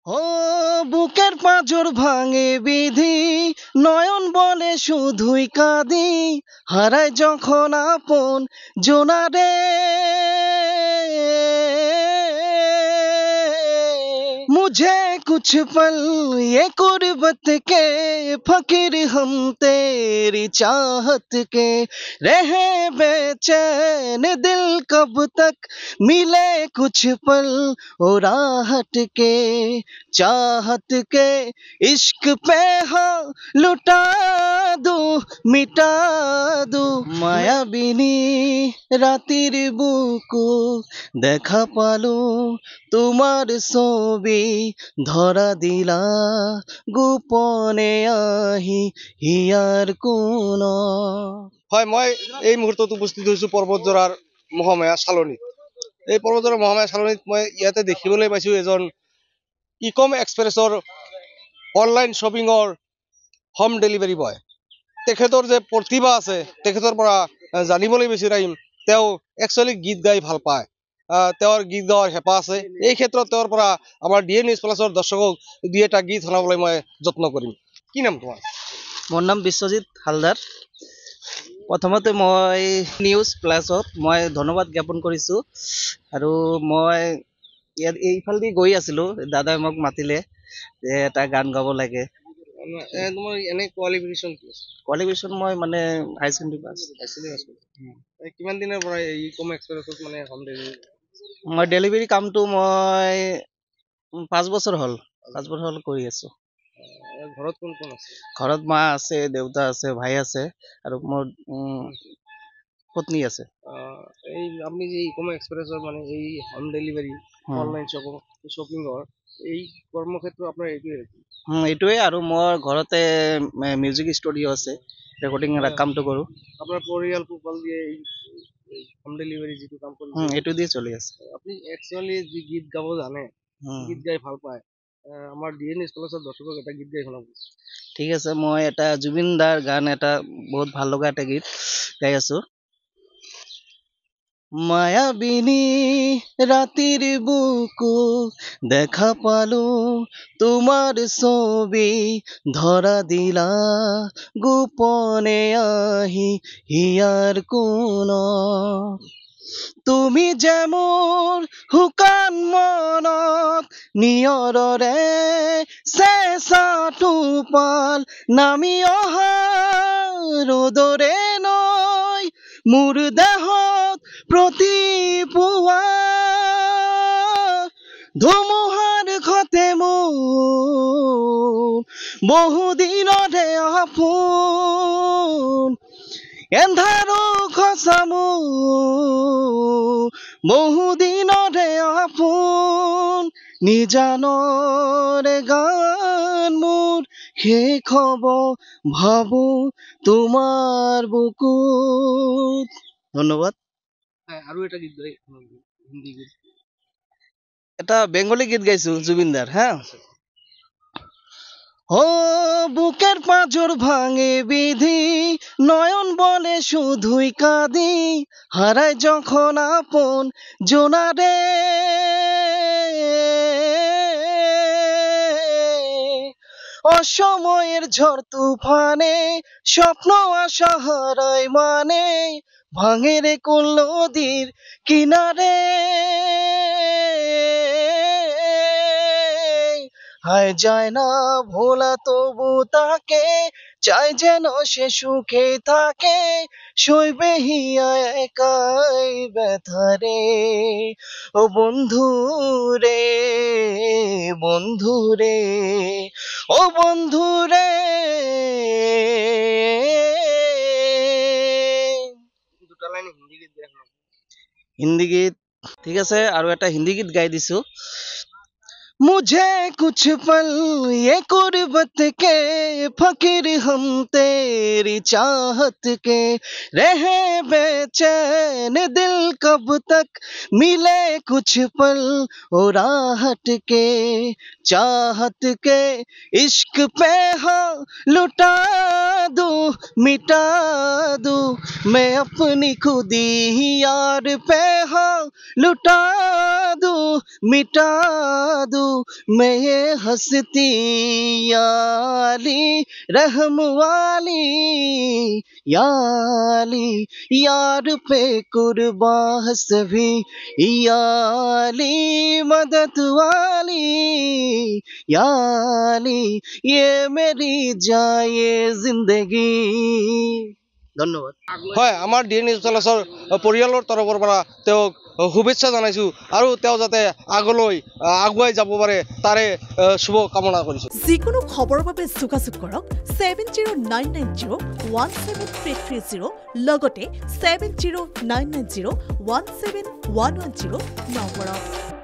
ও বুকের পাঁজর ভাঙে বিধি, নয়ন বলে শুধুই কাঁদি, হারায় যখন আপন জোনারে। मुझे कुछ पल ये गुर्बत के फकीर हम तेरी चाहत के, रहे बेचैन दिल कब तक, मिले कुछ पल और राहत के, चाहत के इश्क पे हो लुटा दूं मिटा दूं, মায়াবিনী রাতের বুকু দেখা পালু, তোমার ছবি ধরা দিলা গোপনে আহি হিয়ার কোন। হয় মই এই মুহূৰ্তত উপস্থিত হৈছো পৰ্বতজোৰাৰ মহামায়া চালনীত। এই পৰ্বতজোৰা মহামায়া চালনীত মই ইয়াতে দেখিবলৈ পাইছো এজন ইকম এক্সপ্ৰেছৰ অনলাইন শ্বপিঙৰ হোম ডেলিভাৰী বয়। তেখেতৰ যে প্ৰতিভা আছে তেখেতৰ পৰা জানিবলৈ বিচাৰিম তেওঁ একচুৱেলি গীত গাই ভাল পায়, তেওঁৰ গীত গাওয়াৰ হেঁপাহ আছে। এই ক্ষেত্ৰত তেওঁৰ পৰা আমাৰ ডিএ নিউজ প্লাছৰ দৰ্শকক দুই এটা গীত শুনাবলৈ মই যত্ন কৰিম। কি নাম তোমাৰ? মোৰ নাম বিশ্বজিৎ হালদাৰ। প্ৰথমতে মই নিউজ প্লাছত মই ধন্যবাদ জ্ঞাপন কৰিছোঁ। আৰু মই ইয়াত এইফালেদি গৈ আছিলোঁ, দাদাই মোক মাতিলে যে এটা গান গাব লাগে। তোমাৰ এনে কোৱালিফিকেশ্যন কি আছে? কোৱালিফিকেশ্যন মই মানে হাই ছেকেণ্ডেৰী পাছ। কিমান দিনৰ পৰা এই ইকম এক্সপ্ৰেছত মানে হোম ডেলিভাৰী? মই ডেলিভাৰী কামটো মই 5 বছৰ হ'ল কৰি আছোঁ। ঘৰত কোন কোন আছে? ঘৰত মা আছে, দেউতা আছে, ভাই আছে আৰু মোৰ পত্নী আছে। এই আপনি যে ইকম এক্সপ্ৰেছৰ মানে এই হোম ডেলিভাৰী অনলাইন শ্বপিঙৰ এই কৰ্মক্ষেত্ৰ আপোনাৰ এইটোৱে? এইটোৱে, আৰু মোৰ ঘৰতে মিউজিক ষ্টুডিঅ' আছে, ৰেকৰ্ডিং কামটো কৰোঁ। আপোনাৰ পৰিয়াল পোহপাল দিয়ে এই হোম ডেলিভাৰী যিটো কাম কৰি এইটো দিয়ে চলি আছে। আপুনি একচুৱেলি যি গীত গাব জানে, গীত গাই ভাল পায়, আমাৰ ডিএ নিউজ প্লাছৰ দৰ্শকক এটা গীত গাই শুনাব। ঠিক আছে, মই এটা জুবিন দাৰ গান এটা বহুত ভাল লগা এটা গীত গাই আছোঁ। মায়াবিনী রাতের বুকু দেখা পালু, তোমার ছবি ধরা দিলা গোপনে আহি হিয়ার কোন। তুমি যেমন হুকান মনত নিয়ৰৰে চেঁচাটো পাল, নামি অহা ৰ'দৰে নৈ মোৰ দেহত প্ৰতিপুৱা, ধুমুহাৰ ঘতে মোৰ বহুদিনৰে আপোন, এন্ধাৰো খচামো বহুদিনৰে আপোন, নিজানৰে গান মোৰ শেষ হ'ব ভাবো তোমাৰ বুকুত। ধন্যবাদ। আৰু এটা গীত গাই হিন্দী গীত, এটা বেংগলী গীত গাইছো জুবিনদাৰ। হা, ও বুকের পাঁজর ভাঙে বিধি, নয়ন বলে শুধুই কাঁদি, হারায় যখন আপন জোনারে। অসময়ের ঝড় তুফানে স্বপ্ন আশা হারায় মানে, ভাঙে রে কোন নদীর কিনারে। হায় যায় না ভোলা তবু তাকে, চাই যেন সে সুখে থাকে, সইবে হিয়া একাই ব্যথারে। ও বন্ধু রে, বন্ধু রে, ও বন্ধু রে। দুটা লাইন হিন্দী গীত গাই শুনাব। হিন্দী গীত ঠিক আছে, আৰু এটা হিন্দী গীত গাই দিছো। मुझे कुछ पल ये गुर्बत के फकीर हम तेरी चाहत के, रहे बेचैन दिल कब तक, मिले कुछ पल और राहत के, चाहत के इश्क पे हो लुटा दूं मिटा दूं, मैं अपनी खुदी यार पे हो लुटा दूं मिटा दूं, मैं ये हस्ती याली रहम वाली याली यार पे कुर्बान सभी याली मदद वाली याली ये मेरी जाए जिंदगी ধন্যবাদ হয় আমাৰ ডি নিউজ প্লাছৰ পৰিয়ালৰ তৰফৰ পৰা তেওঁক শুভেচ্ছা জনাইছোঁ আৰু তেওঁ যাতে আগলৈ আগুৱাই যাব পাৰে তাৰে শুভ কামনা কৰিছোঁ যিকোনো খবৰৰ বাবে যোগাযোগ কৰক 7099017330 লগতে 7099017110 নম্বৰত